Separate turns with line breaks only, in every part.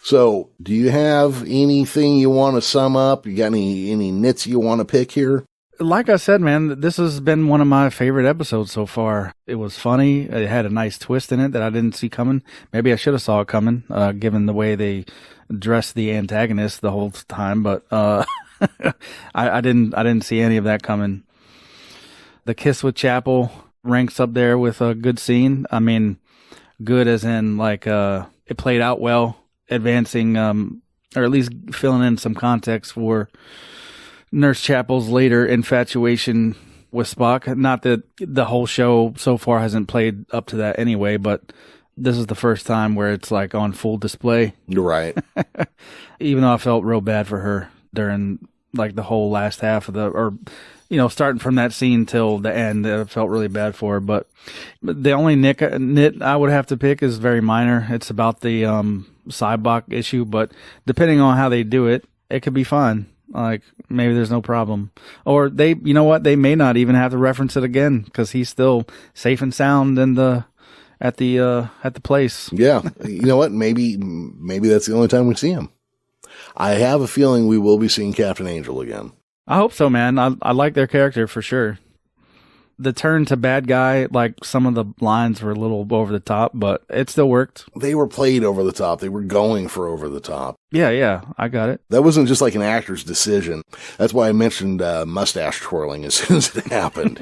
So, do you have anything you want to sum up? You got any nits you want to pick here?
Like I said, man, this has been one of my favorite episodes so far. It was funny. It had a nice twist in it that I didn't see coming. Maybe I should have saw it coming, given the way they dressed the antagonist the whole time. But I didn't see any of that coming. The kiss with Chapel ranks up there with a good scene. I mean, good as in like it played out well, advancing or at least filling in some context for Nurse Chapel's later infatuation with Spock. Not that the whole show so far hasn't played up to that anyway, but this is the first time where it's like on full display.
You're right.
Even though I felt real bad for her during like the whole last half of starting from that scene till the end, I felt really bad for her. But the only nit I would have to pick is very minor. It's about the Cybok issue, but depending on how they do it, it could be fine. Like, maybe there's no problem. Or they may not even have to reference it again because he's still safe and sound at the place.
Yeah. You know what? Maybe that's the only time we see him. I have a feeling we will be seeing Captain Angel again.
I hope so, man. I like their character for sure. The turn to bad guy, like some of the lines were a little over the top, but it still worked.
They were played over the top. They were going for over the top.
Yeah, I got it.
That wasn't just like an actor's decision. That's why I mentioned mustache twirling as soon as it happened,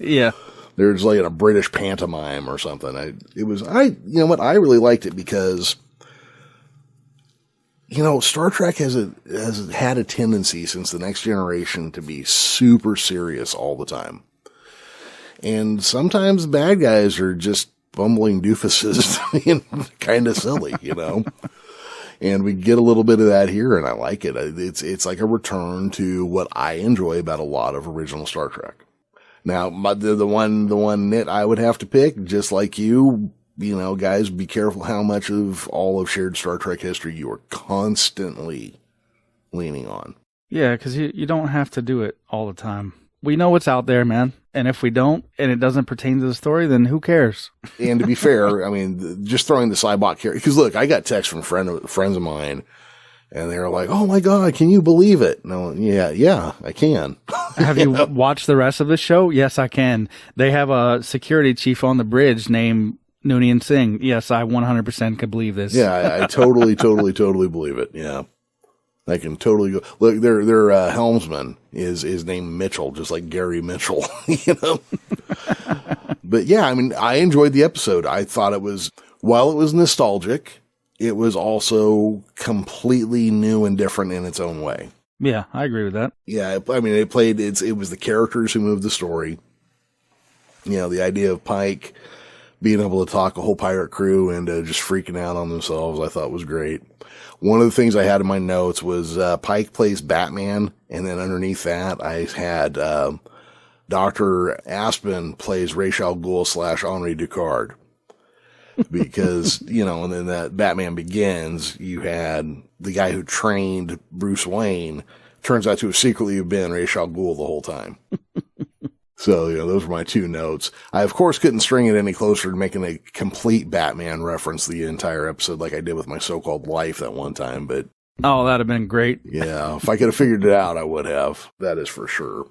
Yeah.
There's like a British pantomime or something. I really liked it because, Star Trek has had a tendency since The Next Generation to be super serious all the time. And sometimes bad guys are just bumbling doofuses and kind of silly, And we get a little bit of that here, and I like it. It's like a return to what I enjoy about a lot of original Star Trek. Now, the one nit I would have to pick, just like you, guys, be careful how much of all of shared Star Trek history you are constantly leaning on.
Yeah, because you don't have to do it all the time. We know what's out there, man. And if we don't, and it doesn't pertain to the story, then who cares?
And to be fair, I mean, just throwing the Cybok character, because look, I got texts from friends of mine, and they were like, "Oh my God, can you believe it?" No, yeah, I can.
Have you watched the rest of the show? Yes, I can. They have a security chief on the bridge named Noonien Singh. Yes, I 100% could believe this.
Yeah, I totally believe it. Yeah. I can totally go. Look, their helmsman is named Mitchell, just like Gary Mitchell, But yeah, I mean, I enjoyed the episode. I thought while it was nostalgic, it was also completely new and different in its own way.
Yeah, I agree with that.
Yeah, I mean, it was the characters who moved the story. The idea of Pike being able to talk a whole pirate crew and just freaking out on themselves, I thought was great. One of the things I had in my notes was Pike plays Batman, and then underneath that I had Dr. Aspen plays Ra's al Ghul / Henri Ducard. Because, and then that Batman Begins, you had the guy who trained Bruce Wayne, turns out to have secretly been Ra's al Ghul the whole time. So, those were my two notes. I, of course, couldn't string it any closer to making a complete Batman reference the entire episode like I did with my so-called life that one time, but...
Oh, that'd have been great.
Yeah, if I could have figured it out, I would have. That is for sure.